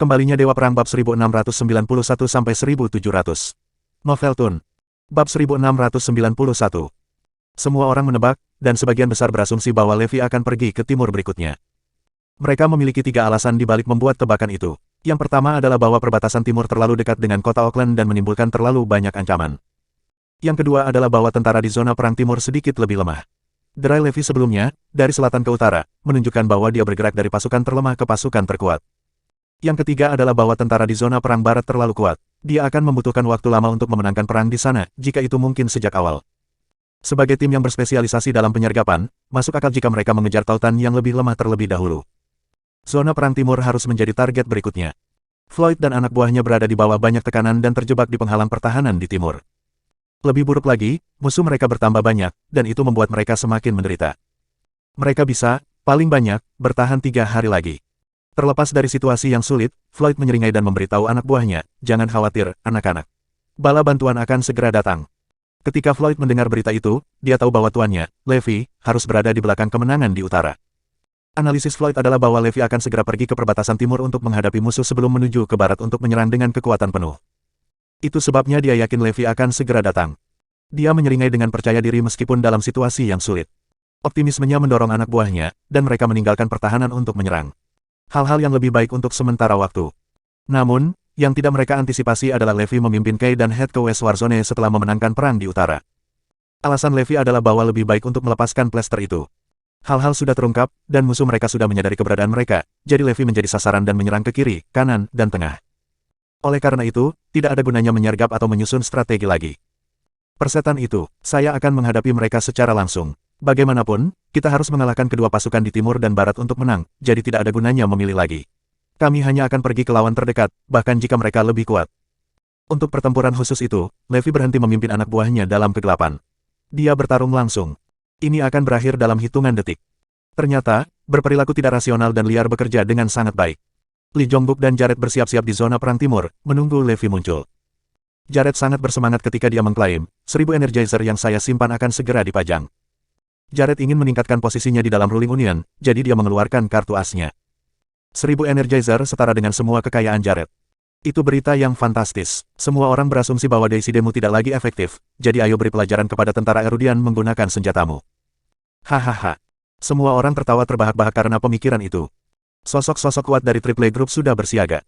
Kembalinya Dewa Perang bab 1691-1700. Novel Tun. Bab 1691. Semua orang menebak, dan sebagian besar berasumsi bahwa Levi akan pergi ke timur berikutnya. Mereka memiliki 3 alasan di balik membuat tebakan itu. Yang pertama adalah bahwa perbatasan timur terlalu dekat dengan kota Auckland dan menimbulkan terlalu banyak ancaman. Yang kedua adalah bahwa tentara di zona perang timur sedikit lebih lemah. Derai Levi sebelumnya, dari selatan ke utara, menunjukkan bahwa dia bergerak dari pasukan terlemah ke pasukan terkuat. Yang ketiga adalah bahwa tentara di zona perang barat terlalu kuat. Dia akan membutuhkan waktu lama untuk memenangkan perang di sana, jika itu mungkin sejak awal. Sebagai tim yang berspesialisasi dalam penyergapan, masuk akal jika mereka mengejar tautan yang lebih lemah terlebih dahulu. Zona perang timur harus menjadi target berikutnya. Floyd dan anak buahnya berada di bawah banyak tekanan dan terjebak di penghalang pertahanan di timur. Lebih buruk lagi, musuh mereka bertambah banyak, dan itu membuat mereka semakin menderita. Mereka bisa, paling banyak, bertahan 3 hari lagi. Terlepas dari situasi yang sulit, Floyd menyeringai dan memberitahu anak buahnya, jangan khawatir, anak-anak. Bala bantuan akan segera datang. Ketika Floyd mendengar berita itu, dia tahu bahwa tuannya, Levi, harus berada di belakang kemenangan di utara. Analisis Floyd adalah bahwa Levi akan segera pergi ke perbatasan timur untuk menghadapi musuh sebelum menuju ke barat untuk menyerang dengan kekuatan penuh. Itu sebabnya dia yakin Levi akan segera datang. Dia menyeringai dengan percaya diri meskipun dalam situasi yang sulit. Optimismenya mendorong anak buahnya, dan mereka meninggalkan pertahanan untuk menyerang. Hal-hal yang lebih baik untuk sementara waktu. Namun, yang tidak mereka antisipasi adalah Levi memimpin Kay dan Head ke West Warzone setelah memenangkan perang di utara. Alasan Levi adalah bahwa lebih baik untuk melepaskan plester itu. Hal-hal sudah terungkap, dan musuh mereka sudah menyadari keberadaan mereka, jadi Levi menjadi sasaran dan menyerang ke kiri, kanan, dan tengah. Oleh karena itu, tidak ada gunanya menyergap atau menyusun strategi lagi. Persetan itu, saya akan menghadapi mereka secara langsung. Bagaimanapun, kita harus mengalahkan kedua pasukan di timur dan barat untuk menang, jadi tidak ada gunanya memilih lagi. Kami hanya akan pergi ke lawan terdekat, bahkan jika mereka lebih kuat. Untuk pertempuran khusus itu, Levi berhenti memimpin anak buahnya dalam kegelapan. Dia bertarung langsung. Ini akan berakhir dalam hitungan detik. Ternyata, berperilaku tidak rasional dan liar bekerja dengan sangat baik. Lee Jongbuk dan Jared bersiap-siap di zona perang timur, menunggu Levi muncul. Jared sangat bersemangat ketika dia mengklaim, 1000 Energizer yang saya simpan akan segera dipajang. Jared ingin meningkatkan posisinya di dalam ruling union, jadi dia mengeluarkan kartu asnya. 1000 Energizer setara dengan semua kekayaan Jared. Itu berita yang fantastis. Semua orang berasumsi bahwa Decidemu tidak lagi efektif, jadi ayo beri pelajaran kepada tentara Erudian menggunakan senjatamu. Hahaha. Semua orang tertawa terbahak-bahak karena pemikiran itu. Sosok-sosok kuat dari Triple Group sudah bersiaga.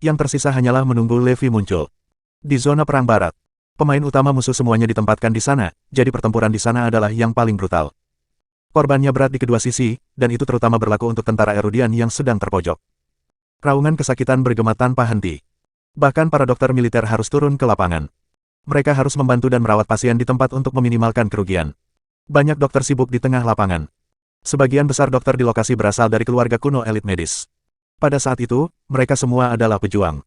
Yang tersisa hanyalah menunggu Levi muncul. Di zona perang barat, pemain utama musuh semuanya ditempatkan di sana, jadi pertempuran di sana adalah yang paling brutal. Korbannya berat di kedua sisi, dan itu terutama berlaku untuk tentara Erudian yang sedang terpojok. Raungan kesakitan bergema tanpa henti. Bahkan para dokter militer harus turun ke lapangan. Mereka harus membantu dan merawat pasien di tempat untuk meminimalkan kerugian. Banyak dokter sibuk di tengah lapangan. Sebagian besar dokter di lokasi berasal dari keluarga kuno elit medis. Pada saat itu, mereka semua adalah pejuang.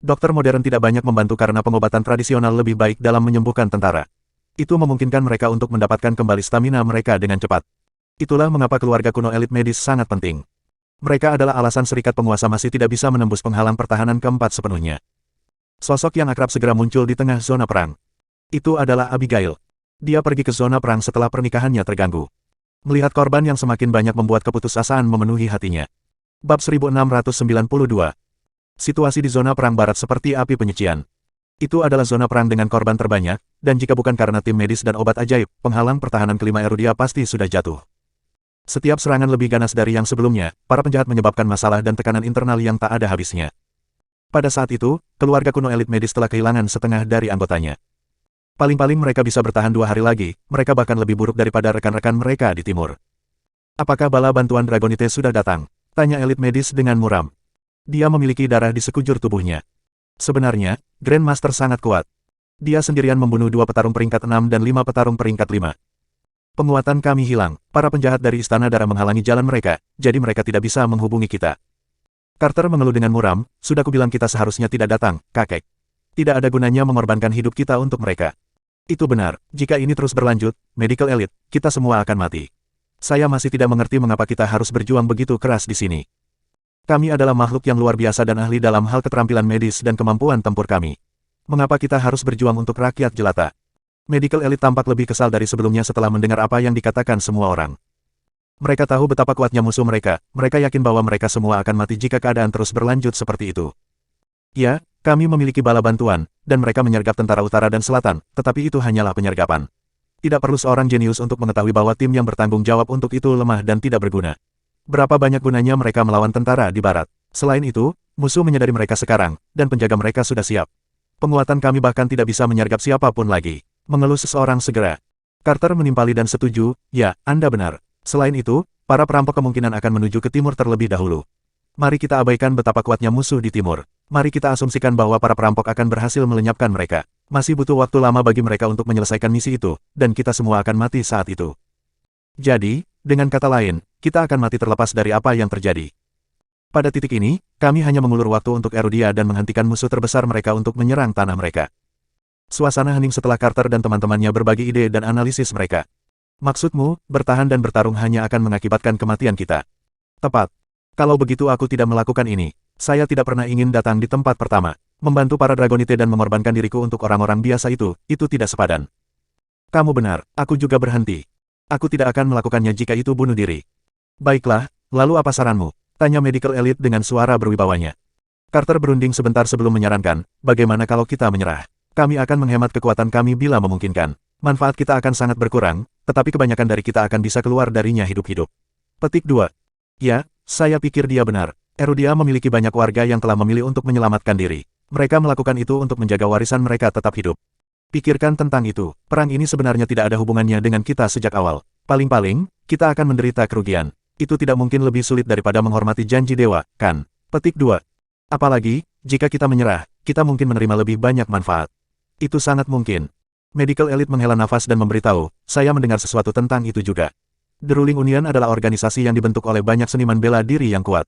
Dokter modern tidak banyak membantu karena pengobatan tradisional lebih baik dalam menyembuhkan tentara. Itu memungkinkan mereka untuk mendapatkan kembali stamina mereka dengan cepat. Itulah mengapa keluarga kuno elit medis sangat penting. Mereka adalah alasan serikat penguasa masih tidak bisa menembus penghalang pertahanan keempat sepenuhnya. Sosok yang akrab segera muncul di tengah zona perang. Itu adalah Abigail. Dia pergi ke zona perang setelah pernikahannya terganggu. Melihat korban yang semakin banyak membuat keputusasaan memenuhi hatinya. Bab 1692. Situasi di zona perang barat seperti api penyucian. Itu adalah zona perang dengan korban terbanyak, dan jika bukan karena tim medis dan obat ajaib, penghalang pertahanan kelima Erudia pasti sudah jatuh. Setiap serangan lebih ganas dari yang sebelumnya, para penjahat menyebabkan masalah dan tekanan internal yang tak ada habisnya. Pada saat itu, keluarga kuno elit medis telah kehilangan setengah dari anggotanya. Paling-paling mereka bisa bertahan 2 hari lagi, mereka bahkan lebih buruk daripada rekan-rekan mereka di timur. Apakah bala bantuan Dragonite sudah datang? Tanya elit medis dengan muram. Dia memiliki darah di sekujur tubuhnya. Sebenarnya, Grandmaster sangat kuat. Dia sendirian membunuh 2 petarung peringkat 6 dan 5 petarung peringkat 5. Penguatan kami hilang, para penjahat dari Istana Darah menghalangi jalan mereka, jadi mereka tidak bisa menghubungi kita. Carter mengeluh dengan muram, sudah kubilang kita seharusnya tidak datang, kakek. Tidak ada gunanya mengorbankan hidup kita untuk mereka. Itu benar, jika ini terus berlanjut, Medical Elite, kita semua akan mati. Saya masih tidak mengerti mengapa kita harus berjuang begitu keras di sini. Kami adalah makhluk yang luar biasa dan ahli dalam hal keterampilan medis dan kemampuan tempur kami. Mengapa kita harus berjuang untuk rakyat jelata? Medical Elite tampak lebih kesal dari sebelumnya setelah mendengar apa yang dikatakan semua orang. Mereka tahu betapa kuatnya musuh mereka, mereka yakin bahwa mereka semua akan mati jika keadaan terus berlanjut seperti itu. Ya, kami memiliki bala bantuan, dan mereka menyergap tentara utara dan selatan, tetapi itu hanyalah penyergapan. Tidak perlu seorang jenius untuk mengetahui bahwa tim yang bertanggung jawab untuk itu lemah dan tidak berguna. Berapa banyak gunanya mereka melawan tentara di barat? Selain itu, musuh menyadari mereka sekarang, dan penjaga mereka sudah siap. Penguatan kami bahkan tidak bisa menyergap siapapun lagi. Mengeluh seseorang segera. Carter menimpali dan setuju, ya, Anda benar. Selain itu, para perampok kemungkinan akan menuju ke timur terlebih dahulu. Mari kita abaikan betapa kuatnya musuh di timur. Mari kita asumsikan bahwa para perampok akan berhasil melenyapkan mereka. Masih butuh waktu lama bagi mereka untuk menyelesaikan misi itu, dan kita semua akan mati saat itu. Jadi, dengan kata lain, kita akan mati terlepas dari apa yang terjadi. Pada titik ini, kami hanya mengulur waktu untuk Erudia dan menghentikan musuh terbesar mereka untuk menyerang tanah mereka. Suasana hening setelah Carter dan teman-temannya berbagi ide dan analisis mereka. Maksudmu, bertahan dan bertarung hanya akan mengakibatkan kematian kita. Tepat. Kalau begitu aku tidak melakukan ini. Saya tidak pernah ingin datang di tempat pertama. Membantu para Dragonite dan mengorbankan diriku untuk orang-orang biasa itu tidak sepadan. Kamu benar, aku juga berhenti. Aku tidak akan melakukannya jika itu bunuh diri. Baiklah, lalu apa saranmu? Tanya Medical Elite dengan suara berwibawanya. Carter berunding sebentar sebelum menyarankan, bagaimana kalau kita menyerah? Kami akan menghemat kekuatan kami bila memungkinkan. Manfaat kita akan sangat berkurang, tetapi kebanyakan dari kita akan bisa keluar darinya hidup-hidup. Petik 2. Ya, saya pikir dia benar. Erudia memiliki banyak warga yang telah memilih untuk menyelamatkan diri. Mereka melakukan itu untuk menjaga warisan mereka tetap hidup. Pikirkan tentang itu. Perang ini sebenarnya tidak ada hubungannya dengan kita sejak awal. Paling-paling, kita akan menderita kerugian. Itu tidak mungkin lebih sulit daripada menghormati janji dewa, kan? Petik 2. Apalagi, jika kita menyerah, kita mungkin menerima lebih banyak manfaat. Itu sangat mungkin. Medical Elite menghela nafas dan memberitahu, saya mendengar sesuatu tentang itu juga. The Ruling Union adalah organisasi yang dibentuk oleh banyak seniman bela diri yang kuat.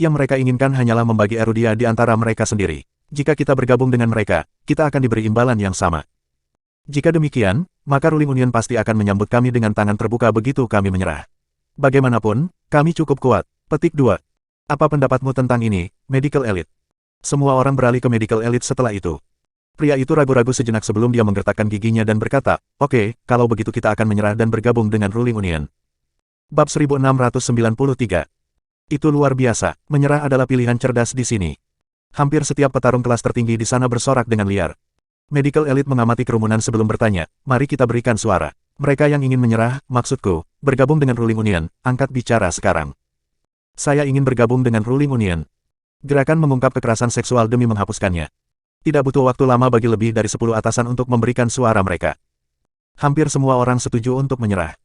Yang mereka inginkan hanyalah membagi Erudia di antara mereka sendiri. Jika kita bergabung dengan mereka, kita akan diberi imbalan yang sama. Jika demikian, maka Ruling Union pasti akan menyambut kami dengan tangan terbuka begitu kami menyerah. Bagaimanapun, kami cukup kuat. Petik 2. Apa pendapatmu tentang ini, Medical Elite? Semua orang beralih ke Medical Elite setelah itu. Pria itu ragu-ragu sejenak sebelum dia menggertakkan giginya dan berkata, oke, kalau begitu kita akan menyerah dan bergabung dengan Ruling Union. Bab 1693. Itu luar biasa, menyerah adalah pilihan cerdas di sini. Hampir setiap petarung kelas tertinggi di sana bersorak dengan liar. Medical Elite mengamati kerumunan sebelum bertanya, mari kita berikan suara. Mereka yang ingin menyerah, maksudku, bergabung dengan Ruling Union, angkat bicara sekarang. Saya ingin bergabung dengan Ruling Union. Gerakan mengungkap kekerasan seksual demi menghapuskannya. Tidak butuh waktu lama bagi lebih dari 10 atasan untuk memberikan suara mereka. Hampir semua orang setuju untuk menyerah.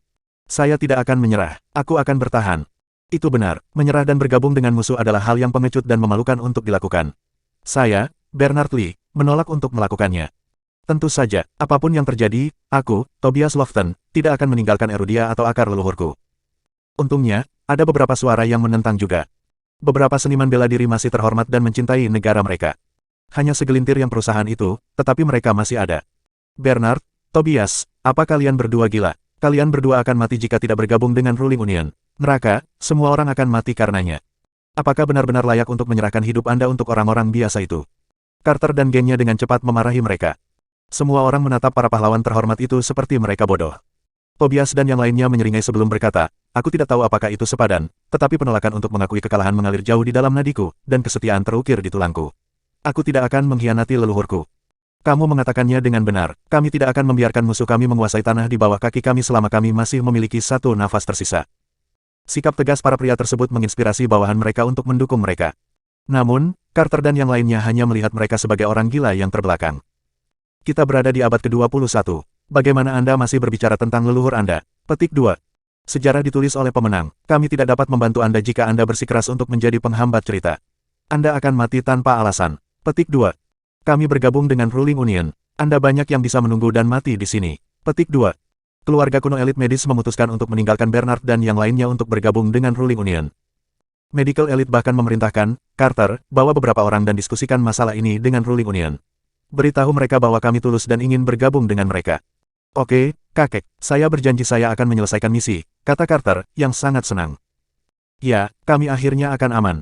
Saya tidak akan menyerah, aku akan bertahan. Itu benar, menyerah dan bergabung dengan musuh adalah hal yang pengecut dan memalukan untuk dilakukan. Saya, Bernard Lee, menolak untuk melakukannya. Tentu saja, apapun yang terjadi, aku, Tobias Lofton, tidak akan meninggalkan Erudia atau akar leluhurku. Untungnya, ada beberapa suara yang menentang juga. Beberapa seniman bela diri masih terhormat dan mencintai negara mereka. Hanya segelintir yang perusahaan itu, tetapi mereka masih ada. Bernard, Tobias, apa kalian berdua gila? Kalian berdua akan mati jika tidak bergabung dengan Ruling Union. Neraka, semua orang akan mati karenanya. Apakah benar-benar layak untuk menyerahkan hidup Anda untuk orang-orang biasa itu? Carter dan gengnya dengan cepat memarahi mereka. Semua orang menatap para pahlawan terhormat itu seperti mereka bodoh. Tobias dan yang lainnya menyeringai sebelum berkata, aku tidak tahu apakah itu sepadan, tetapi penolakan untuk mengakui kekalahan mengalir jauh di dalam nadiku, dan kesetiaan terukir di tulangku. Aku tidak akan mengkhianati leluhurku. Kamu mengatakannya dengan benar, kami tidak akan membiarkan musuh kami menguasai tanah di bawah kaki kami selama kami masih memiliki satu nafas tersisa. Sikap tegas para pria tersebut menginspirasi bawahan mereka untuk mendukung mereka. Namun, Carter dan yang lainnya hanya melihat mereka sebagai orang gila yang terbelakang. Kita berada di abad ke-21. Bagaimana Anda masih berbicara tentang leluhur Anda? Petik 2. Sejarah ditulis oleh pemenang. Kami tidak dapat membantu Anda jika Anda bersikeras untuk menjadi penghambat cerita. Anda akan mati tanpa alasan. Petik 2. Kami bergabung dengan Ruling Union. Anda banyak yang bisa menunggu dan mati di sini. Petik 2. Keluarga kuno elit medis memutuskan untuk meninggalkan Bernard dan yang lainnya untuk bergabung dengan Ruling Union. Medical Elite bahkan memerintahkan, Carter, bawa beberapa orang dan diskusikan masalah ini dengan Ruling Union. Beritahu mereka bahwa kami tulus dan ingin bergabung dengan mereka. Oke, kakek, saya berjanji saya akan menyelesaikan misi, kata Carter, yang sangat senang. Ya, kami akhirnya akan aman.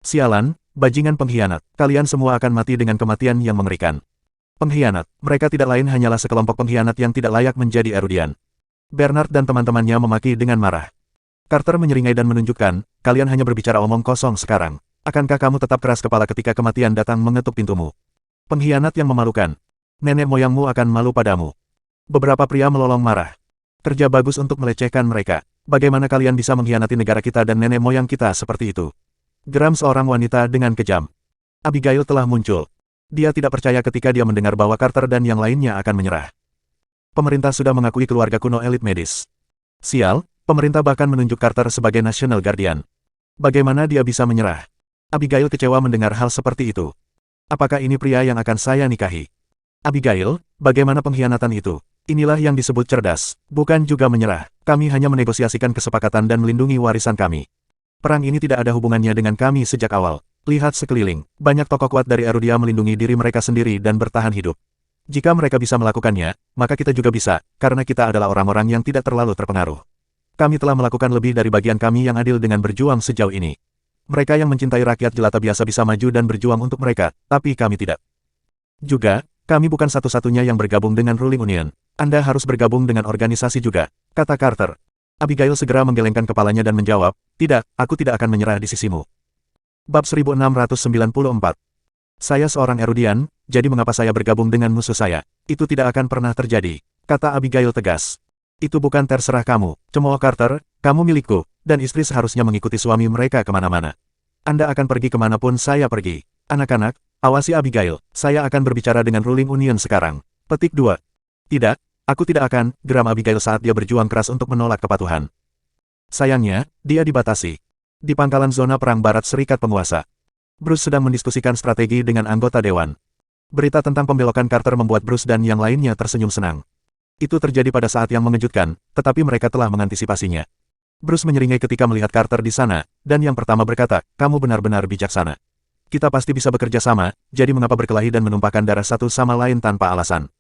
Sialan, bajingan pengkhianat, kalian semua akan mati dengan kematian yang mengerikan. Pengkhianat, mereka tidak lain hanyalah sekelompok pengkhianat yang tidak layak menjadi Erudian. Bernard dan teman-temannya memaki dengan marah. Carter menyeringai dan menunjukkan, kalian hanya berbicara omong kosong sekarang. Akankah kamu tetap keras kepala ketika kematian datang mengetuk pintumu? Pengkhianat yang memalukan. Nenek moyangmu akan malu padamu. Beberapa pria melolong marah. Kerja bagus untuk melecehkan mereka. Bagaimana kalian bisa mengkhianati negara kita dan nenek moyang kita seperti itu? Geram seorang wanita dengan kejam. Abigail telah muncul. Dia tidak percaya ketika dia mendengar bahwa Carter dan yang lainnya akan menyerah. Pemerintah sudah mengakui keluarga kuno elit medis. Sial, pemerintah bahkan menunjuk Carter sebagai National Guardian. Bagaimana dia bisa menyerah? Abigail kecewa mendengar hal seperti itu. Apakah ini pria yang akan saya nikahi? Abigail, bagaimana pengkhianatan itu? Inilah yang disebut cerdas, bukan juga menyerah. Kami hanya menegosiasikan kesepakatan dan melindungi warisan kami. Perang ini tidak ada hubungannya dengan kami sejak awal. Lihat sekeliling, banyak tokoh kuat dari Erudia melindungi diri mereka sendiri dan bertahan hidup. Jika mereka bisa melakukannya, maka kita juga bisa, karena kita adalah orang-orang yang tidak terlalu terpengaruh. Kami telah melakukan lebih dari bagian kami yang adil dengan berjuang sejauh ini. Mereka yang mencintai rakyat jelata biasa bisa maju dan berjuang untuk mereka, tapi kami tidak. Juga, kami bukan satu-satunya yang bergabung dengan Ruling Union. Anda harus bergabung dengan organisasi juga, kata Carter. Abigail segera menggelengkan kepalanya dan menjawab, tidak, aku tidak akan menyerah di sisimu. Bab 1694. Saya seorang Erudian, jadi mengapa saya bergabung dengan musuh saya? Itu tidak akan pernah terjadi, kata Abigail tegas. Itu bukan terserah kamu, cemooh Carter, kamu milikku, dan istri seharusnya mengikuti suami mereka kemana-mana. Anda akan pergi kemanapun saya pergi. Anak-anak, awasi Abigail, saya akan berbicara dengan Ruling Union sekarang. Petik 2. Tidak, aku tidak akan, geram Abigail saat dia berjuang keras untuk menolak kepatuhan. Sayangnya, dia dibatasi. Di pangkalan zona perang barat Serikat Penguasa, Bruce sedang mendiskusikan strategi dengan anggota dewan. Berita tentang pembelokan Carter membuat Bruce dan yang lainnya tersenyum senang. Itu terjadi pada saat yang mengejutkan, tetapi mereka telah mengantisipasinya. Bruce menyeringai ketika melihat Carter di sana, dan yang pertama berkata, kamu benar-benar bijaksana. Kita pasti bisa bekerja sama, jadi mengapa berkelahi dan menumpahkan darah satu sama lain tanpa alasan?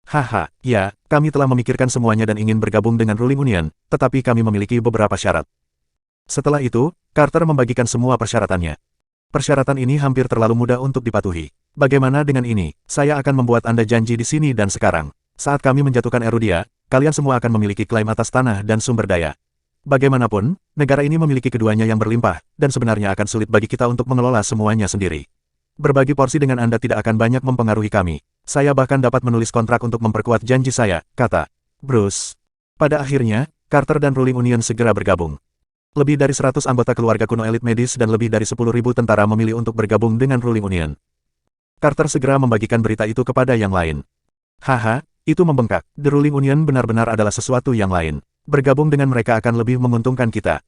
Haha, ya, kami telah memikirkan semuanya dan ingin bergabung dengan Ruling Union, tetapi kami memiliki beberapa syarat. Setelah itu, Carter membagikan semua persyaratannya. Persyaratan ini hampir terlalu mudah untuk dipatuhi. Bagaimana dengan ini? Saya akan membuat Anda janji di sini dan sekarang. Saat kami menjatuhkan Erudia, kalian semua akan memiliki klaim atas tanah dan sumber daya. Bagaimanapun, negara ini memiliki keduanya yang berlimpah, dan sebenarnya akan sulit bagi kita untuk mengelola semuanya sendiri. Berbagi porsi dengan Anda tidak akan banyak mempengaruhi kami. Saya bahkan dapat menulis kontrak untuk memperkuat janji saya, kata Bruce. Pada akhirnya, Carter dan Ruling Union segera bergabung. Lebih dari 100 anggota keluarga kuno elit medis dan lebih dari 10.000 tentara memilih untuk bergabung dengan Ruling Union. Carter segera membagikan berita itu kepada yang lain. Haha, itu membengkak. The Ruling Union benar-benar adalah sesuatu yang lain. Bergabung dengan mereka akan lebih menguntungkan kita.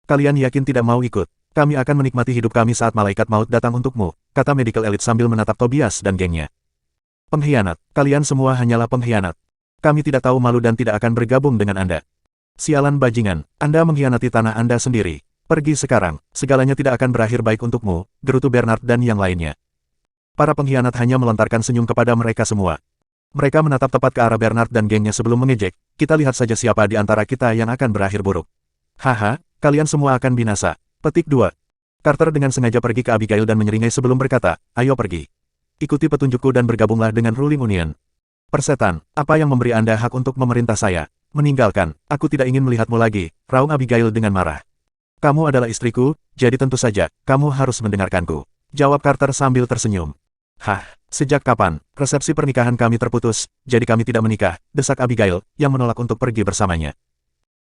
Kalian yakin tidak mau ikut? Kami akan menikmati hidup kami saat malaikat maut datang untukmu, kata medical elite sambil menatap Tobias dan gengnya. Pengkhianat, kalian semua hanyalah pengkhianat. Kami tidak tahu malu dan tidak akan bergabung dengan Anda. Sialan bajingan, Anda mengkhianati tanah Anda sendiri. Pergi sekarang, segalanya tidak akan berakhir baik untukmu, gerutu Bernard dan yang lainnya. Para pengkhianat hanya melontarkan senyum kepada mereka semua. Mereka menatap tepat ke arah Bernard dan gengnya sebelum mengejek, kita lihat saja siapa di antara kita yang akan berakhir buruk. Haha, kalian semua akan binasa. Petik 2. Carter dengan sengaja pergi ke Abigail dan menyeringai sebelum berkata, ayo pergi. Ikuti petunjukku dan bergabunglah dengan Ruling Union. Persetan, apa yang memberi Anda hak untuk memerintah saya? Meninggalkan, aku tidak ingin melihatmu lagi, raung Abigail dengan marah. Kamu adalah istriku, jadi tentu saja, kamu harus mendengarkanku. Jawab Carter sambil tersenyum. Hah, sejak kapan, resepsi pernikahan kami terputus, jadi kami tidak menikah, desak Abigail, yang menolak untuk pergi bersamanya.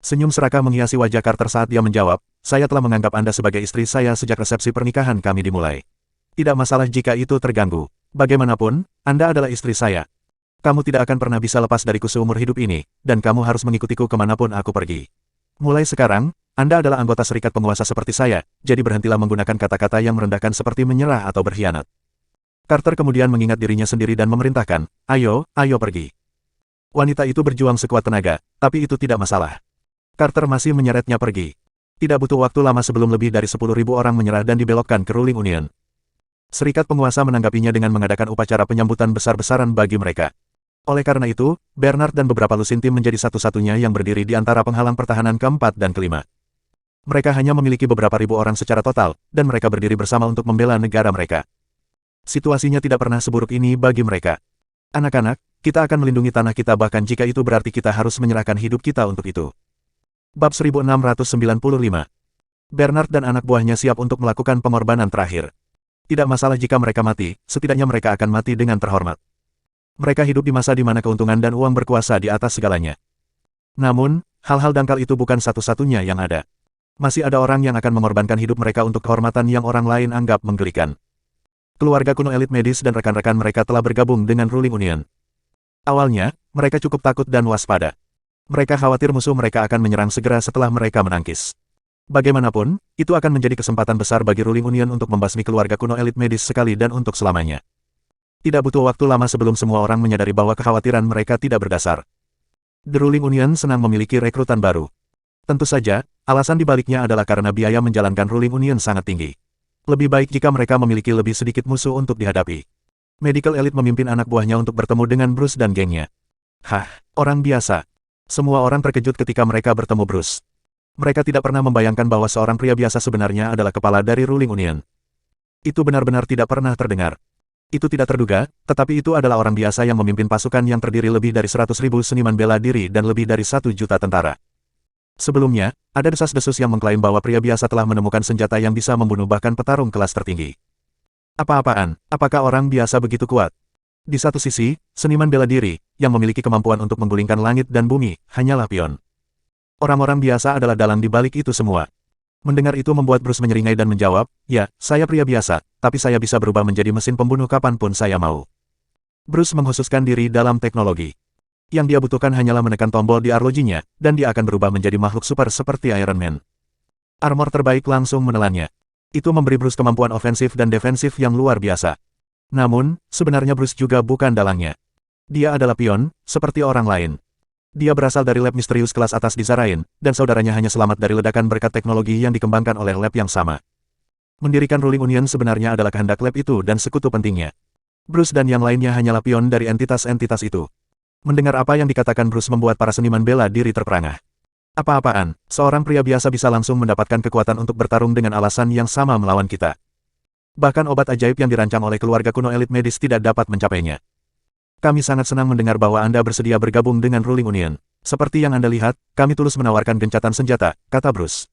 Senyum serakah menghiasi wajah Carter saat dia menjawab, saya telah menganggap Anda sebagai istri saya sejak resepsi pernikahan kami dimulai. Tidak masalah jika itu terganggu. Bagaimanapun, Anda adalah istri saya. Kamu tidak akan pernah bisa lepas dariku seumur hidup ini, dan kamu harus mengikutiku kemanapun aku pergi. Mulai sekarang, Anda adalah anggota serikat penguasa seperti saya, jadi berhentilah menggunakan kata-kata yang merendahkan seperti menyerah atau berkhianat. Carter kemudian mengingat dirinya sendiri dan memerintahkan, ayo pergi. Wanita itu berjuang sekuat tenaga, tapi itu tidak masalah. Carter masih menyeretnya pergi. Tidak butuh waktu lama sebelum lebih dari 10.000 orang menyerah dan dibelokkan ke Ruling Union. Serikat penguasa menanggapinya dengan mengadakan upacara penyambutan besar-besaran bagi mereka. Oleh karena itu, Bernard dan beberapa lusin tim menjadi satu-satunya yang berdiri di antara penghalang pertahanan keempat dan kelima. Mereka hanya memiliki beberapa ribu orang secara total, dan mereka berdiri bersama untuk membela negara mereka. Situasinya tidak pernah seburuk ini bagi mereka. Anak-anak, kita akan melindungi tanah kita bahkan jika itu berarti kita harus menyerahkan hidup kita untuk itu. Bab 1695. Bernard dan anak buahnya siap untuk melakukan pengorbanan terakhir. Tidak masalah jika mereka mati, setidaknya mereka akan mati dengan terhormat. Mereka hidup di masa di mana keuntungan dan uang berkuasa di atas segalanya. Namun, hal-hal dangkal itu bukan satu-satunya yang ada. Masih ada orang yang akan mengorbankan hidup mereka untuk kehormatan yang orang lain anggap menggelikan. Keluarga kuno elit medis dan rekan-rekan mereka telah bergabung dengan Ruling Union. Awalnya, mereka cukup takut dan waspada. Mereka khawatir musuh mereka akan menyerang segera setelah mereka menangkis. Bagaimanapun, itu akan menjadi kesempatan besar bagi Ruling Union untuk membasmi keluarga kuno elit medis sekali dan untuk selamanya. Tidak butuh waktu lama sebelum semua orang menyadari bahwa kekhawatiran mereka tidak berdasar. The Ruling Union senang memiliki rekrutan baru. Tentu saja, alasan dibaliknya adalah karena biaya menjalankan Ruling Union sangat tinggi. Lebih baik jika mereka memiliki lebih sedikit musuh untuk dihadapi. Medical Elite memimpin anak buahnya untuk bertemu dengan Bruce dan gengnya. Hah, orang biasa. Semua orang terkejut ketika mereka bertemu Bruce. Mereka tidak pernah membayangkan bahwa seorang pria biasa sebenarnya adalah kepala dari Ruling Union. Itu benar-benar tidak pernah terdengar. Itu tidak terduga, tetapi itu adalah orang biasa yang memimpin pasukan yang terdiri lebih dari 100.000 seniman bela diri dan lebih dari 1 juta tentara. Sebelumnya, ada desas-desus yang mengklaim bahwa pria biasa telah menemukan senjata yang bisa membunuh bahkan petarung kelas tertinggi. Apa-apaan, apakah orang biasa begitu kuat? Di satu sisi, seniman bela diri, yang memiliki kemampuan untuk menggulingkan langit dan bumi, hanyalah pion. Orang-orang biasa adalah dalang di balik itu semua. Mendengar itu membuat Bruce menyeringai dan menjawab, ya, saya pria biasa, tapi saya bisa berubah menjadi mesin pembunuh kapanpun saya mau. Bruce mengkhususkan diri dalam teknologi. Yang dia butuhkan hanyalah menekan tombol di arlojinya, dan dia akan berubah menjadi makhluk super seperti Iron Man. Armor terbaik langsung menelannya. Itu memberi Bruce kemampuan ofensif dan defensif yang luar biasa. Namun, sebenarnya Bruce juga bukan dalangnya. Dia adalah pion, seperti orang lain. Dia berasal dari lab misterius kelas atas di Zarain, dan saudaranya hanya selamat dari ledakan berkat teknologi yang dikembangkan oleh lab yang sama. Mendirikan Ruling Union sebenarnya adalah kehendak lab itu dan sekutu pentingnya. Bruce dan yang lainnya hanyalah pion dari entitas-entitas itu. Mendengar apa yang dikatakan Bruce membuat para seniman bela diri terperangah. Apa-apaan, seorang pria biasa bisa langsung mendapatkan kekuatan untuk bertarung dengan alasan yang sama melawan kita. Bahkan obat ajaib yang dirancang oleh keluarga kuno elit medis tidak dapat mencapainya. Kami sangat senang mendengar bahwa Anda bersedia bergabung dengan Ruling Union. Seperti yang Anda lihat, kami tulus menawarkan gencatan senjata, kata Bruce.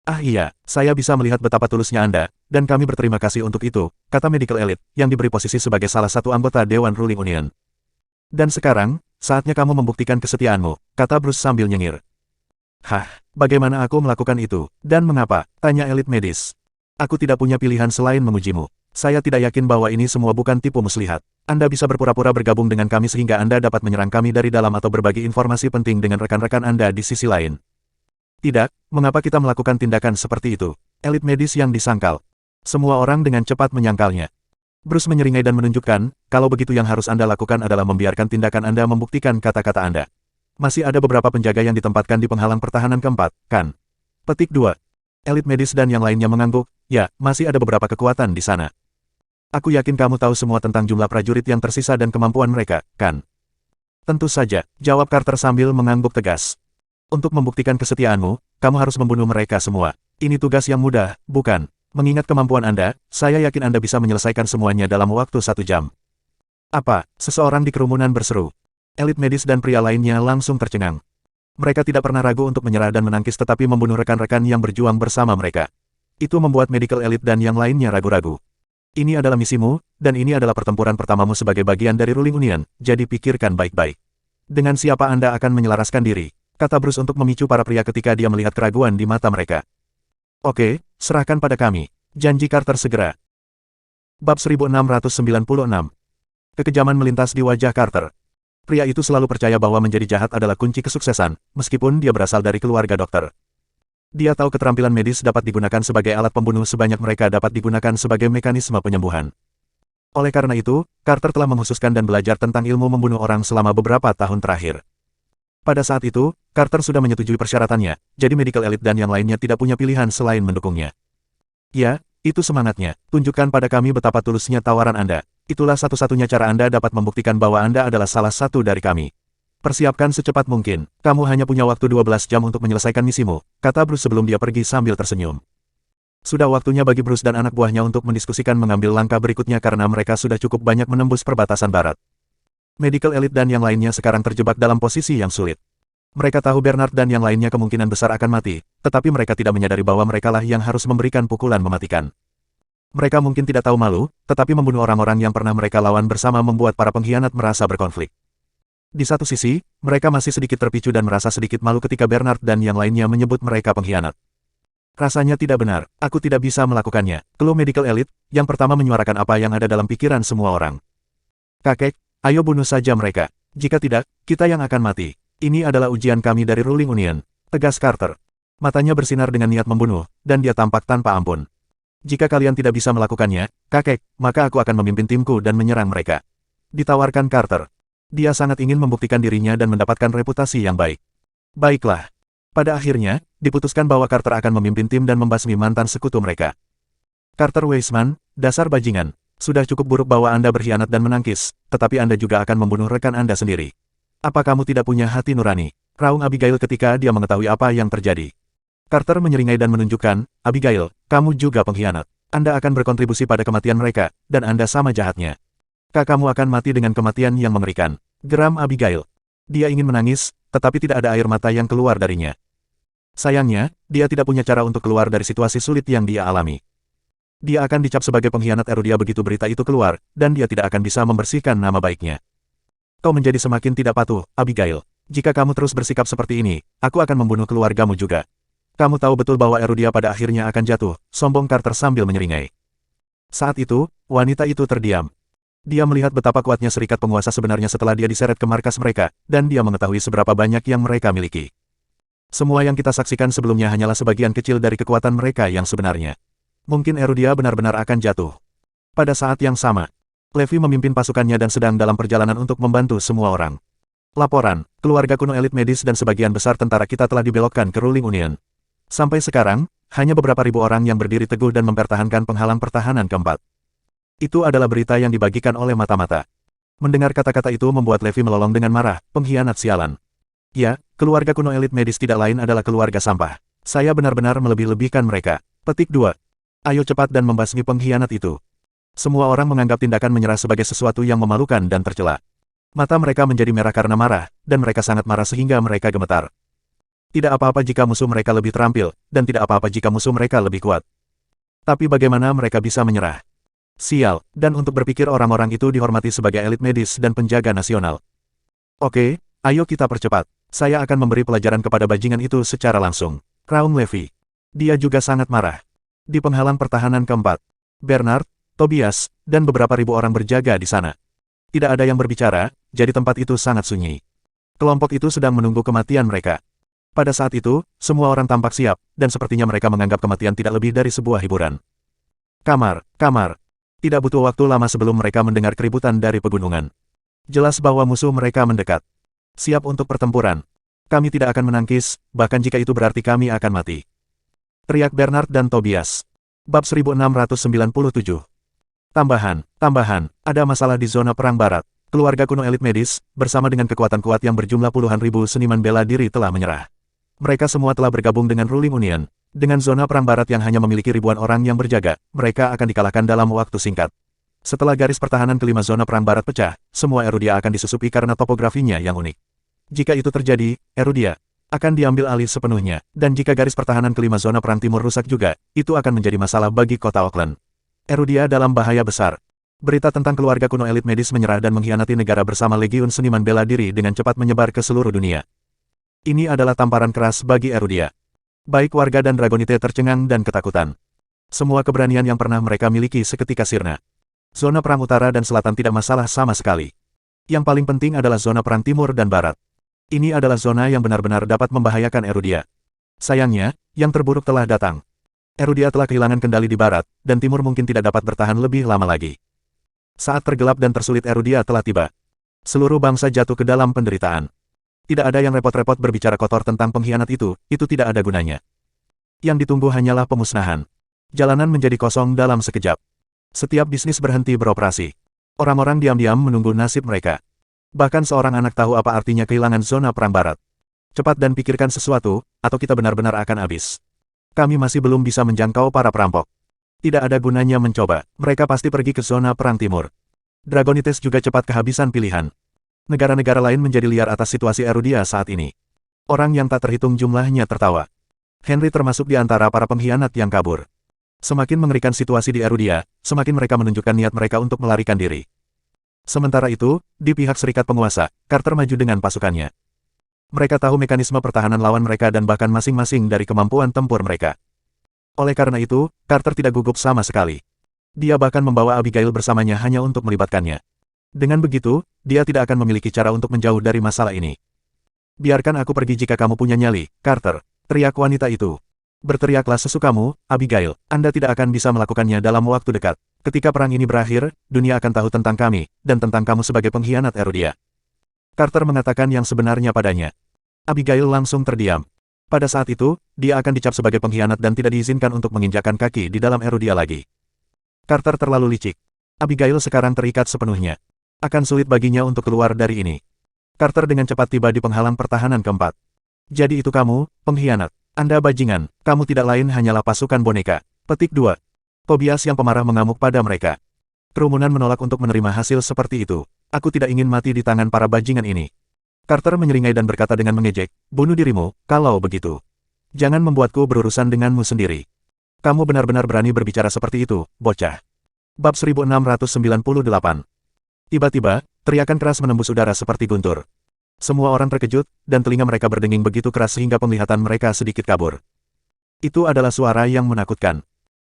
Ah iya, saya bisa melihat betapa tulusnya Anda, dan kami berterima kasih untuk itu, kata Medical Elite, yang diberi posisi sebagai salah satu anggota Dewan Ruling Union. Dan sekarang, saatnya kamu membuktikan kesetiaanmu, kata Bruce sambil nyengir. Hah, bagaimana aku melakukan itu, dan mengapa, tanya Elite Medis. Aku tidak punya pilihan selain mengujimu. Saya tidak yakin bahwa ini semua bukan tipu muslihat. Anda bisa berpura-pura bergabung dengan kami sehingga Anda dapat menyerang kami dari dalam atau berbagi informasi penting dengan rekan-rekan Anda di sisi lain. Tidak, mengapa kita melakukan tindakan seperti itu? Elit medis yang disangkal. Semua orang dengan cepat menyangkalnya. Bruce menyeringai dan menunjukkan, kalau begitu yang harus Anda lakukan adalah membiarkan tindakan Anda membuktikan kata-kata Anda. Masih ada beberapa penjaga yang ditempatkan di penghalang pertahanan keempat, kan? Petik 2. Elit medis dan yang lainnya mengangguk, ya, masih ada beberapa kekuatan di sana. Aku yakin kamu tahu semua tentang jumlah prajurit yang tersisa dan kemampuan mereka, kan? Tentu saja, jawab Carter sambil mengangguk tegas. Untuk membuktikan kesetiaanmu, kamu harus membunuh mereka semua. Ini tugas yang mudah, bukan? Mengingat kemampuan Anda, saya yakin Anda bisa menyelesaikan semuanya dalam waktu 1 jam. Apa? Seseorang di kerumunan berseru. Elit medis dan pria lainnya langsung tercengang. Mereka tidak pernah ragu untuk menyerah dan menangkis tetapi membunuh rekan-rekan yang berjuang bersama mereka. Itu membuat Medical Elite dan yang lainnya ragu-ragu. Ini adalah misimu, dan ini adalah pertempuran pertamamu sebagai bagian dari Ruling Union, jadi pikirkan baik-baik. Dengan siapa Anda akan menyelaraskan diri, kata Bruce untuk memicu para pria ketika dia melihat keraguan di mata mereka. Oke, serahkan pada kami, janji Carter segera. Bab 1696. Kekejaman melintas di wajah Carter. Pria itu selalu percaya bahwa menjadi jahat adalah kunci kesuksesan, meskipun dia berasal dari keluarga dokter. Dia tahu keterampilan medis dapat digunakan sebagai alat pembunuh sebanyak mereka dapat digunakan sebagai mekanisme penyembuhan. Oleh karena itu, Carter telah mengkhususkan dan belajar tentang ilmu membunuh orang selama beberapa tahun terakhir. Pada saat itu, Carter sudah menyetujui persyaratannya, jadi Medical Elite dan yang lainnya tidak punya pilihan selain mendukungnya. Ya, itu semangatnya, tunjukkan pada kami betapa tulusnya tawaran Anda. Itulah satu-satunya cara Anda dapat membuktikan bahwa Anda adalah salah satu dari kami. Persiapkan secepat mungkin, kamu hanya punya waktu 12 jam untuk menyelesaikan misimu, kata Bruce sebelum dia pergi sambil tersenyum. Sudah waktunya bagi Bruce dan anak buahnya untuk mendiskusikan mengambil langkah berikutnya karena mereka sudah cukup banyak menembus perbatasan barat. Medical Elite dan yang lainnya sekarang terjebak dalam posisi yang sulit. Mereka tahu Bernard dan yang lainnya kemungkinan besar akan mati, tetapi mereka tidak menyadari bahwa merekalah yang harus memberikan pukulan mematikan. Mereka mungkin tidak tahu malu, tetapi membunuh orang-orang yang pernah mereka lawan bersama membuat para pengkhianat merasa berkonflik. Di satu sisi, mereka masih sedikit terpicu dan merasa sedikit malu ketika Bernard dan yang lainnya menyebut mereka pengkhianat. Rasanya tidak benar, aku tidak bisa melakukannya. Keluh medical elite, yang pertama menyuarakan apa yang ada dalam pikiran semua orang. Kakek, ayo bunuh saja mereka. Jika tidak, kita yang akan mati. Ini adalah ujian kami dari Ruling Union, tegas Carter. Matanya bersinar dengan niat membunuh, dan dia tampak tanpa ampun. Jika kalian tidak bisa melakukannya, kakek, maka aku akan memimpin timku dan menyerang mereka. Ditawarkan Carter. Dia sangat ingin membuktikan dirinya dan mendapatkan reputasi yang baik. Baiklah. Pada akhirnya, diputuskan bahwa Carter akan memimpin tim dan membasmi mantan sekutu mereka. Carter Weisman, dasar bajingan. Sudah cukup buruk bahwa Anda berkhianat dan menangkis, tetapi Anda juga akan membunuh rekan Anda sendiri. Apa kamu tidak punya hati nurani? Raung Abigail ketika dia mengetahui apa yang terjadi. Carter menyeringai dan menunjukkan, Abigail, kamu juga pengkhianat. Anda akan berkontribusi pada kematian mereka, dan Anda sama jahatnya. Kamu akan mati dengan kematian yang mengerikan. Geram Abigail. Dia ingin menangis, tetapi tidak ada air mata yang keluar darinya. Sayangnya, dia tidak punya cara untuk keluar dari situasi sulit yang dia alami. Dia akan dicap sebagai pengkhianat Erudia begitu berita itu keluar, dan dia tidak akan bisa membersihkan nama baiknya. Kau menjadi semakin tidak patuh, Abigail. Jika kamu terus bersikap seperti ini, aku akan membunuh keluargamu juga. Kamu tahu betul bahwa Erudia pada akhirnya akan jatuh, sombong Carter sambil menyeringai. Saat itu, wanita itu terdiam. Dia melihat betapa kuatnya serikat penguasa sebenarnya setelah dia diseret ke markas mereka, dan dia mengetahui seberapa banyak yang mereka miliki. Semua yang kita saksikan sebelumnya hanyalah sebagian kecil dari kekuatan mereka yang sebenarnya. Mungkin Erudia benar-benar akan jatuh. Pada saat yang sama, Levi memimpin pasukannya dan sedang dalam perjalanan untuk membantu semua orang. Laporan, keluarga kuno elit medis dan sebagian besar tentara kita telah dibelokkan ke Ruling Union. Sampai sekarang, hanya beberapa ribu orang yang berdiri teguh dan mempertahankan penghalang pertahanan keempat. Itu adalah berita yang dibagikan oleh mata-mata. Mendengar kata-kata itu membuat Levi melolong dengan marah, pengkhianat sialan. Ya, keluarga kuno elit medis tidak lain adalah keluarga sampah. Saya benar-benar melebih-lebihkan mereka. Petik 2. Ayo cepat dan membasmi pengkhianat itu. Semua orang menganggap tindakan menyerah sebagai sesuatu yang memalukan dan tercela. Mata mereka menjadi merah karena marah, dan mereka sangat marah sehingga mereka gemetar. Tidak apa-apa jika musuh mereka lebih terampil, dan tidak apa-apa jika musuh mereka lebih kuat. Tapi bagaimana mereka bisa menyerah? Sial, dan untuk berpikir orang-orang itu dihormati sebagai elit medis dan penjaga nasional. Oke, ayo kita percepat. Saya akan memberi pelajaran kepada bajingan itu secara langsung. Raung Levi. Dia juga sangat marah. Di penghalang pertahanan keempat, Bernard, Tobias, dan beberapa ribu orang berjaga di sana. Tidak ada yang berbicara, jadi tempat itu sangat sunyi. Kelompok itu sedang menunggu kematian mereka. Pada saat itu, semua orang tampak siap, dan sepertinya mereka menganggap kematian tidak lebih dari sebuah hiburan. Kamar. Tidak butuh waktu lama sebelum mereka mendengar keributan dari pegunungan. Jelas bahwa musuh mereka mendekat. Siap untuk pertempuran. Kami tidak akan menangkis, bahkan jika itu berarti kami akan mati. Teriak Bernard dan Tobias. Bab 1697. Tambahan, ada masalah di zona perang barat. Keluarga kuno elit medis, bersama dengan kekuatan kuat yang berjumlah puluhan ribu seniman bela diri telah menyerah. Mereka semua telah bergabung dengan Ruling Union. Dengan zona perang barat yang hanya memiliki ribuan orang yang berjaga, mereka akan dikalahkan dalam waktu singkat. Setelah garis pertahanan kelima zona perang barat pecah, semua Erudia akan disusupi karena topografinya yang unik. Jika itu terjadi, Erudia akan diambil alih sepenuhnya, dan jika garis pertahanan kelima zona perang timur rusak juga, itu akan menjadi masalah bagi kota Auckland. Erudia dalam bahaya besar. Berita tentang keluarga kuno elit medis menyerah dan mengkhianati negara bersama legiun seniman bela diri dengan cepat menyebar ke seluruh dunia. Ini adalah tamparan keras bagi Erudia. Baik warga dan Dragonite tercengang dan ketakutan. Semua keberanian yang pernah mereka miliki seketika sirna. Zona perang utara dan selatan tidak masalah sama sekali. Yang paling penting adalah zona perang timur dan barat. Ini adalah zona yang benar-benar dapat membahayakan Erudia. Sayangnya, yang terburuk telah datang. Erudia telah kehilangan kendali di barat, dan timur mungkin tidak dapat bertahan lebih lama lagi. Saat tergelap dan tersulit Erudia telah tiba. Seluruh bangsa jatuh ke dalam penderitaan. Tidak ada yang repot-repot berbicara kotor tentang pengkhianat itu tidak ada gunanya. Yang ditunggu hanyalah pemusnahan. Jalanan menjadi kosong dalam sekejap. Setiap bisnis berhenti beroperasi. Orang-orang diam-diam menunggu nasib mereka. Bahkan seorang anak tahu apa artinya kehilangan zona perang barat. Cepat dan pikirkan sesuatu, atau kita benar-benar akan habis. Kami masih belum bisa menjangkau para perampok. Tidak ada gunanya mencoba, mereka pasti pergi ke zona perang timur. Dragonites juga cepat kehabisan pilihan. Negara-negara lain menjadi liar atas situasi Erudia saat ini. Orang yang tak terhitung jumlahnya tertawa. Henry termasuk di antara para pengkhianat yang kabur. Semakin mengerikan situasi di Erudia, semakin mereka menunjukkan niat mereka untuk melarikan diri. Sementara itu, di pihak serikat penguasa, Carter maju dengan pasukannya. Mereka tahu mekanisme pertahanan lawan mereka dan bahkan masing-masing dari kemampuan tempur mereka. Oleh karena itu, Carter tidak gugup sama sekali. Dia bahkan membawa Abigail bersamanya hanya untuk melibatkannya. Dengan begitu, dia tidak akan memiliki cara untuk menjauh dari masalah ini. Biarkan aku pergi jika kamu punya nyali, Carter, teriak wanita itu. Berteriaklah sesukamu, Abigail, Anda tidak akan bisa melakukannya dalam waktu dekat. Ketika perang ini berakhir, dunia akan tahu tentang kami, dan tentang kamu sebagai pengkhianat Erudia. Carter mengatakan yang sebenarnya padanya. Abigail langsung terdiam. Pada saat itu, dia akan dicap sebagai pengkhianat dan tidak diizinkan untuk menginjakkan kaki di dalam Erudia lagi. Carter terlalu licik. Abigail sekarang terikat sepenuhnya. Akan sulit baginya untuk keluar dari ini. Carter dengan cepat tiba di penghalang pertahanan keempat. Jadi itu kamu, pengkhianat. Anda bajingan, kamu tidak lain hanyalah pasukan boneka. Petik 2. Tobias yang pemarah mengamuk pada mereka. Kerumunan menolak untuk menerima hasil seperti itu. Aku tidak ingin mati di tangan para bajingan ini. Carter menyeringai dan berkata dengan mengejek, bunuh dirimu, kalau begitu. Jangan membuatku berurusan denganmu sendiri. Kamu benar-benar berani berbicara seperti itu, bocah. Bab 1698. Tiba-tiba, teriakan keras menembus udara seperti guntur. Semua orang terkejut, dan telinga mereka berdenging begitu keras sehingga penglihatan mereka sedikit kabur. Itu adalah suara yang menakutkan.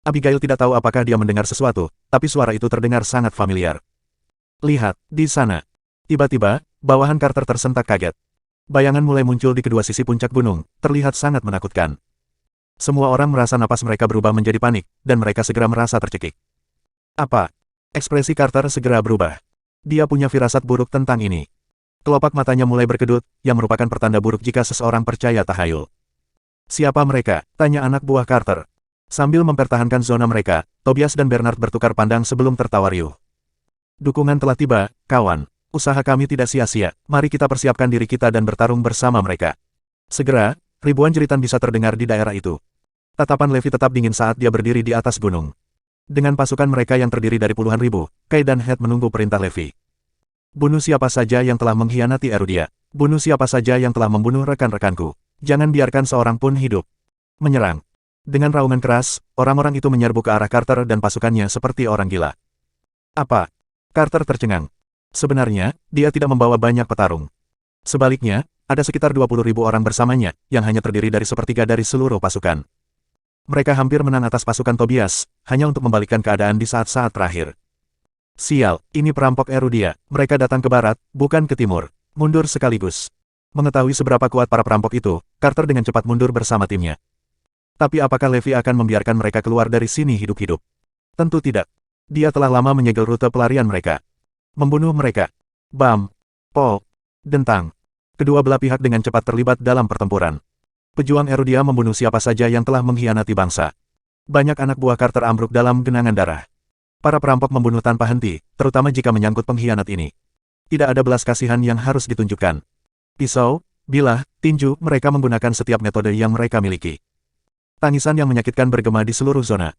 Abigail tidak tahu apakah dia mendengar sesuatu, tapi suara itu terdengar sangat familiar. Lihat, di sana. Tiba-tiba, bawahan Carter tersentak kaget. Bayangan mulai muncul di kedua sisi puncak gunung, terlihat sangat menakutkan. Semua orang merasa napas mereka berubah menjadi panik, dan mereka segera merasa tercekik. Apa? Ekspresi Carter segera berubah. Dia punya firasat buruk tentang ini. Kelopak matanya mulai berkedut, yang merupakan pertanda buruk jika seseorang percaya tahayul. Siapa mereka? Tanya anak buah Carter. Sambil mempertahankan zona mereka, Tobias dan Bernard bertukar pandang sebelum tertawa riuh. Dukungan telah tiba, kawan. Usaha kami tidak sia-sia, mari kita persiapkan diri kita dan bertarung bersama mereka. Segera, ribuan jeritan bisa terdengar di daerah itu. Tatapan Levi tetap dingin saat dia berdiri di atas gunung. Dengan pasukan mereka yang terdiri dari puluhan ribu, Kai dan Het menunggu perintah Levi. Bunuh siapa saja yang telah mengkhianati Erudia. Bunuh siapa saja yang telah membunuh rekan-rekanku. Jangan biarkan seorang pun hidup. Menyerang. Dengan raungan keras, orang-orang itu menyerbu ke arah Carter dan pasukannya seperti orang gila. Apa? Carter tercengang. Sebenarnya, dia tidak membawa banyak petarung. Sebaliknya, ada sekitar 20.000 orang bersamanya, yang hanya terdiri dari sepertiga dari seluruh pasukan. Mereka hampir menang atas pasukan Tobias, hanya untuk membalikkan keadaan di saat-saat terakhir. Sial, ini perampok Erudia. Mereka datang ke barat, bukan ke timur. Mundur sekaligus. Mengetahui seberapa kuat para perampok itu, Carter dengan cepat mundur bersama timnya. Tapi apakah Levi akan membiarkan mereka keluar dari sini hidup-hidup? Tentu tidak. Dia telah lama menyegel rute pelarian mereka. Membunuh mereka. Bam. Pol. Dentang. Kedua belah pihak dengan cepat terlibat dalam pertempuran. Pejuang Erudia membunuh siapa saja yang telah mengkhianati bangsa. Banyak anak buah Carter ambruk dalam genangan darah. Para perampok membunuh tanpa henti, terutama jika menyangkut pengkhianat ini. Tidak ada belas kasihan yang harus ditunjukkan. Pisau, bilah, tinju, mereka menggunakan setiap metode yang mereka miliki. Tangisan yang menyakitkan bergema di seluruh zona.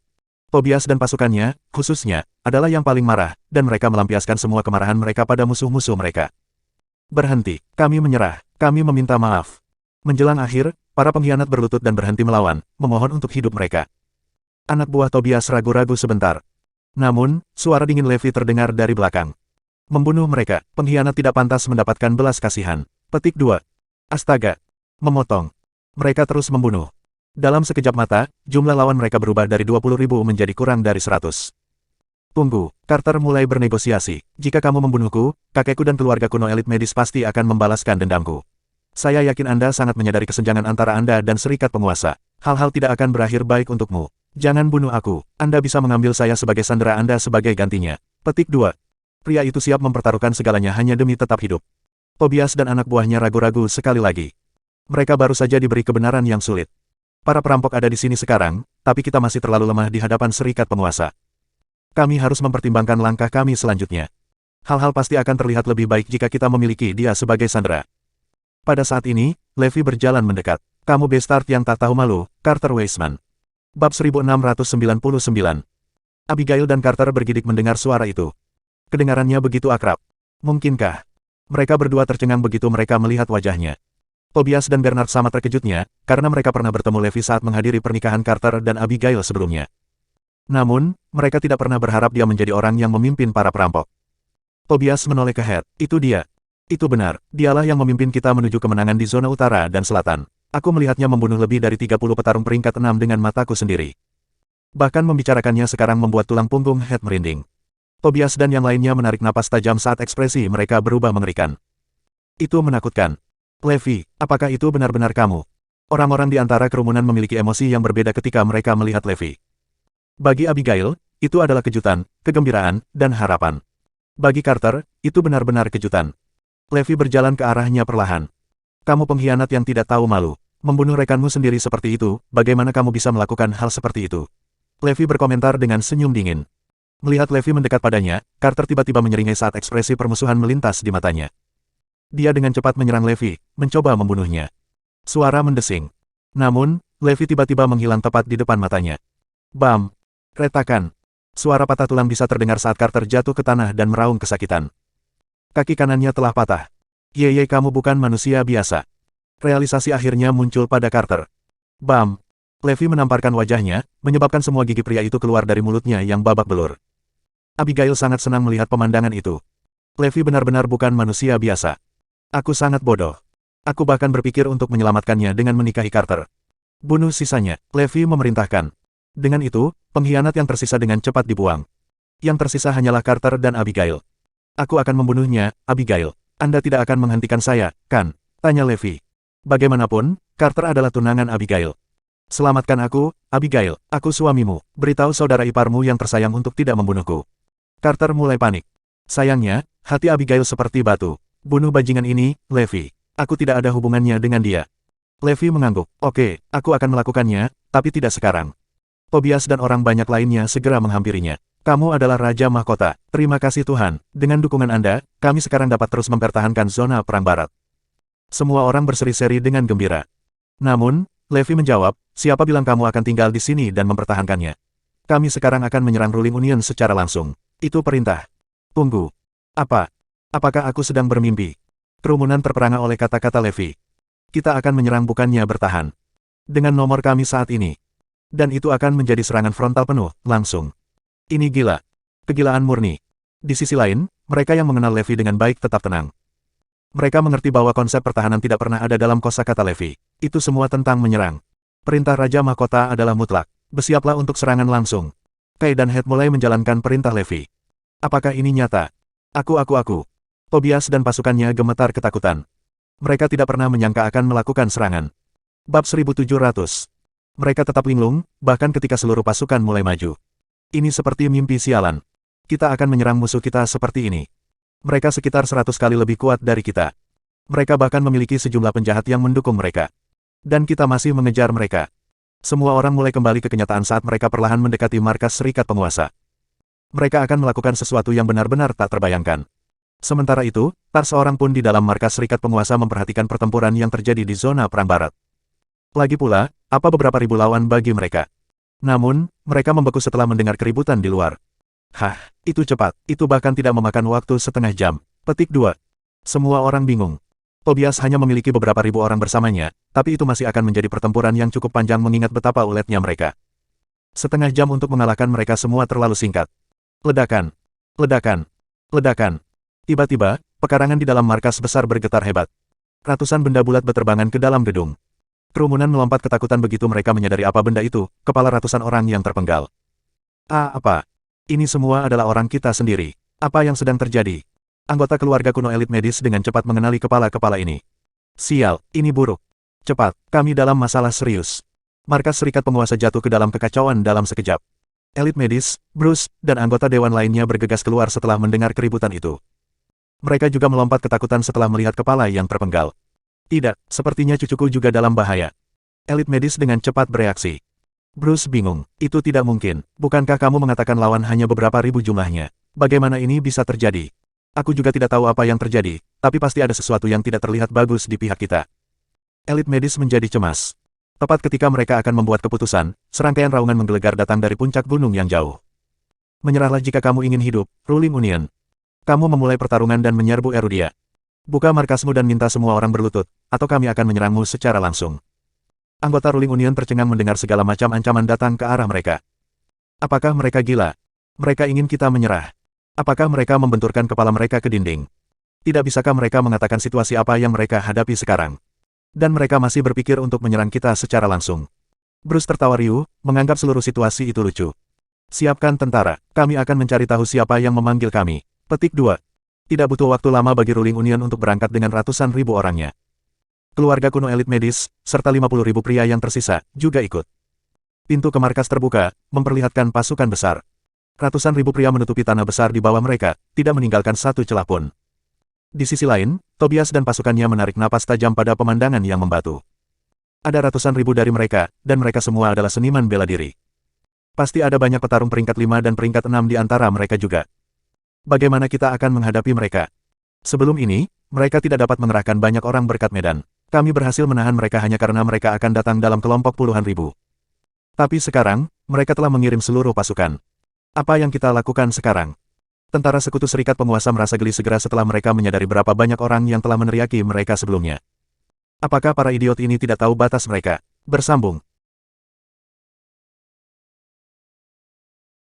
Tobias dan pasukannya, khususnya, adalah yang paling marah, dan mereka melampiaskan semua kemarahan mereka pada musuh-musuh mereka. Berhenti, kami menyerah, kami meminta maaf. Menjelang akhir, para pengkhianat berlutut dan berhenti melawan, memohon untuk hidup mereka. Anak buah Tobias ragu-ragu sebentar. Namun, suara dingin Levi terdengar dari belakang. Membunuh mereka, pengkhianat tidak pantas mendapatkan belas kasihan. Petik 2. Astaga. Memotong. Mereka terus membunuh. Dalam sekejap mata, jumlah lawan mereka berubah dari 20.000 menjadi kurang dari 100. Tunggu, Carter mulai bernegosiasi. Jika kamu membunuhku, kakekku dan keluarga kuno elit medis pasti akan membalaskan dendamku. Saya yakin Anda sangat menyadari kesenjangan antara Anda dan serikat penguasa. Hal-hal tidak akan berakhir baik untukmu. Jangan bunuh aku. Anda bisa mengambil saya sebagai sandera Anda sebagai gantinya. Petik 2. Pria itu siap mempertaruhkan segalanya hanya demi tetap hidup. Tobias dan anak buahnya ragu-ragu sekali lagi. Mereka baru saja diberi kebenaran yang sulit. Para perampok ada di sini sekarang, tapi kita masih terlalu lemah di hadapan serikat penguasa. Kami harus mempertimbangkan langkah kami selanjutnya. Hal-hal pasti akan terlihat lebih baik jika kita memiliki dia sebagai sandera. Pada saat ini, Levi berjalan mendekat. Kamu bastard yang tak tahu malu, Carter Weisman. Bab 1699. Abigail dan Carter bergidik mendengar suara itu. Kedengarannya begitu akrab. Mungkinkah? Mereka berdua tercengang begitu mereka melihat wajahnya. Tobias dan Bernard sama terkejutnya, karena mereka pernah bertemu Levi saat menghadiri pernikahan Carter dan Abigail sebelumnya. Namun, mereka tidak pernah berharap dia menjadi orang yang memimpin para perampok. Tobias menoleh ke Head. Itu dia. Itu benar, dialah yang memimpin kita menuju kemenangan di zona utara dan selatan. Aku melihatnya membunuh lebih dari 30 petarung peringkat 6 dengan mataku sendiri. Bahkan membicarakannya sekarang membuat tulang punggung Head merinding. Tobias dan yang lainnya menarik napas tajam saat ekspresi mereka berubah mengerikan. Itu menakutkan. Levi, apakah itu benar-benar kamu? Orang-orang di antara kerumunan memiliki emosi yang berbeda ketika mereka melihat Levi. Bagi Abigail, itu adalah kejutan, kegembiraan, dan harapan. Bagi Carter, itu benar-benar kejutan. Levi berjalan ke arahnya perlahan. Kamu pengkhianat yang tidak tahu malu. Membunuh rekanmu sendiri seperti itu, bagaimana kamu bisa melakukan hal seperti itu? Levi berkomentar dengan senyum dingin. Melihat Levi mendekat padanya, Carter tiba-tiba menyeringai saat ekspresi permusuhan melintas di matanya. Dia dengan cepat menyerang Levi, mencoba membunuhnya. Suara mendesing. Namun, Levi tiba-tiba menghilang tepat di depan matanya. Bam! Retakan. Suara patah tulang bisa terdengar saat Carter jatuh ke tanah dan meraung kesakitan. Kaki kanannya telah patah. Yeye, kamu bukan manusia biasa. Realisasi akhirnya muncul pada Carter. Bam! Levi menamparkan wajahnya, menyebabkan semua gigi pria itu keluar dari mulutnya yang babak belur. Abigail sangat senang melihat pemandangan itu. Levi benar-benar bukan manusia biasa. Aku sangat bodoh. Aku bahkan berpikir untuk menyelamatkannya dengan menikahi Carter. Bunuh sisanya, Levi memerintahkan. Dengan itu, pengkhianat yang tersisa dengan cepat dibuang. Yang tersisa hanyalah Carter dan Abigail. Aku akan membunuhnya, Abigail. Anda tidak akan menghentikan saya, kan? Tanya Levi. Bagaimanapun, Carter adalah tunangan Abigail. Selamatkan aku, Abigail. Aku suamimu. Beritahu saudara iparmu yang tersayang untuk tidak membunuhku. Carter mulai panik. Sayangnya, hati Abigail seperti batu. Bunuh bajingan ini, Levi. Aku tidak ada hubungannya dengan dia. Levi mengangguk. Oke, aku akan melakukannya, tapi tidak sekarang. Tobias dan orang banyak lainnya segera menghampirinya. Kamu adalah Raja Mahkota. Terima kasih Tuhan. Dengan dukungan Anda, kami sekarang dapat terus mempertahankan zona perang barat. Semua orang berseri-seri dengan gembira. Namun, Levi menjawab, siapa bilang kamu akan tinggal di sini dan mempertahankannya? Kami sekarang akan menyerang Ruling Union secara langsung. Itu perintah. Tunggu. Apa? Apakah aku sedang bermimpi? Kerumunan terperangah oleh kata-kata Levi. Kita akan menyerang bukannya bertahan. Dengan nomor kami saat ini. Dan itu akan menjadi serangan frontal penuh, langsung. Ini gila. Kegilaan murni. Di sisi lain, mereka yang mengenal Levi dengan baik tetap tenang. Mereka mengerti bahwa konsep pertahanan tidak pernah ada dalam kosakata Levi. Itu semua tentang menyerang. Perintah Raja Mahkota adalah mutlak. Bersiaplah untuk serangan langsung. Kai dan Head mulai menjalankan perintah Levi. Apakah ini nyata? Aku. Tobias dan pasukannya gemetar ketakutan. Mereka tidak pernah menyangka akan melakukan serangan. Bab 1700. Mereka tetap linglung, bahkan ketika seluruh pasukan mulai maju. Ini seperti mimpi sialan. Kita akan menyerang musuh kita seperti ini. Mereka sekitar 100 kali lebih kuat dari kita. Mereka bahkan memiliki sejumlah penjahat yang mendukung mereka. Dan kita masih mengejar mereka. Semua orang mulai kembali ke kenyataan saat mereka perlahan mendekati markas serikat penguasa. Mereka akan melakukan sesuatu yang benar-benar tak terbayangkan. Sementara itu, tak seorang pun di dalam markas serikat penguasa memperhatikan pertempuran yang terjadi di zona perang barat. Lagi pula, apa beberapa ribu lawan bagi mereka. Namun, mereka membeku setelah mendengar keributan di luar. Hah, itu cepat, itu bahkan tidak memakan waktu setengah jam. Petik 2. Semua orang bingung. Tobias hanya memiliki beberapa ribu orang bersamanya, tapi itu masih akan menjadi pertempuran yang cukup panjang mengingat betapa uletnya mereka. Setengah jam untuk mengalahkan mereka semua terlalu singkat. Ledakan. Ledakan. Ledakan. Tiba-tiba, pekarangan di dalam markas besar bergetar hebat. Ratusan benda bulat berterbangan ke dalam gedung. Kerumunan melompat ketakutan begitu mereka menyadari apa benda itu, kepala ratusan orang yang terpenggal. Apa? Ini semua adalah orang kita sendiri. Apa yang sedang terjadi? Anggota keluarga kuno elit medis dengan cepat mengenali kepala-kepala ini. Sial, ini buruk. Cepat, kami dalam masalah serius. Markas serikat penguasa jatuh ke dalam kekacauan dalam sekejap. Elit medis, Bruce, dan anggota dewan lainnya bergegas keluar setelah mendengar keributan itu. Mereka juga melompat ketakutan setelah melihat kepala yang terpenggal. Tidak, sepertinya cucuku juga dalam bahaya. Elit medis dengan cepat bereaksi. Bruce bingung, itu tidak mungkin. Bukankah kamu mengatakan lawan hanya beberapa ribu jumlahnya? Bagaimana ini bisa terjadi? Aku juga tidak tahu apa yang terjadi, tapi pasti ada sesuatu yang tidak terlihat bagus di pihak kita. Elit medis menjadi cemas. Tepat ketika mereka akan membuat keputusan, serangkaian raungan menggelegar datang dari puncak gunung yang jauh. Menyerahlah jika kamu ingin hidup, Ruling Union. Kamu memulai pertarungan dan menyerbu Erudia. Buka markasmu dan minta semua orang berlutut, atau kami akan menyerangmu secara langsung. Anggota Ruling Union tercengang mendengar segala macam ancaman datang ke arah mereka. Apakah mereka gila? Mereka ingin kita menyerah. Apakah mereka membenturkan kepala mereka ke dinding? Tidak bisakah mereka mengatakan situasi apa yang mereka hadapi sekarang? Dan mereka masih berpikir untuk menyerang kita secara langsung. Bruce tertawa riuh, menganggap seluruh situasi itu lucu. Siapkan tentara, kami akan mencari tahu siapa yang memanggil kami. Petik 2. Tidak butuh waktu lama bagi Ruling Union untuk berangkat dengan ratusan ribu orangnya. Keluarga kuno elit medis, serta 50.000 pria yang tersisa, juga ikut. Pintu ke markas terbuka, memperlihatkan pasukan besar. Ratusan ribu pria menutupi tanah besar di bawah mereka, tidak meninggalkan satu celah pun. Di sisi lain, Tobias dan pasukannya menarik napas tajam pada pemandangan yang membatu. Ada ratusan ribu dari mereka, dan mereka semua adalah seniman bela diri. Pasti ada banyak petarung peringkat 5 dan peringkat 6 di antara mereka juga. Bagaimana kita akan menghadapi mereka? Sebelum ini, mereka tidak dapat mengerahkan banyak orang berkat medan. Kami berhasil menahan mereka hanya karena mereka akan datang dalam kelompok puluhan ribu. Tapi sekarang, mereka telah mengirim seluruh pasukan. Apa yang kita lakukan sekarang? Tentara Sekutu Serikat Penguasa merasa geli segera setelah mereka menyadari berapa banyak orang yang telah meneriaki mereka sebelumnya. Apakah para idiot ini tidak tahu batas mereka? Bersambung.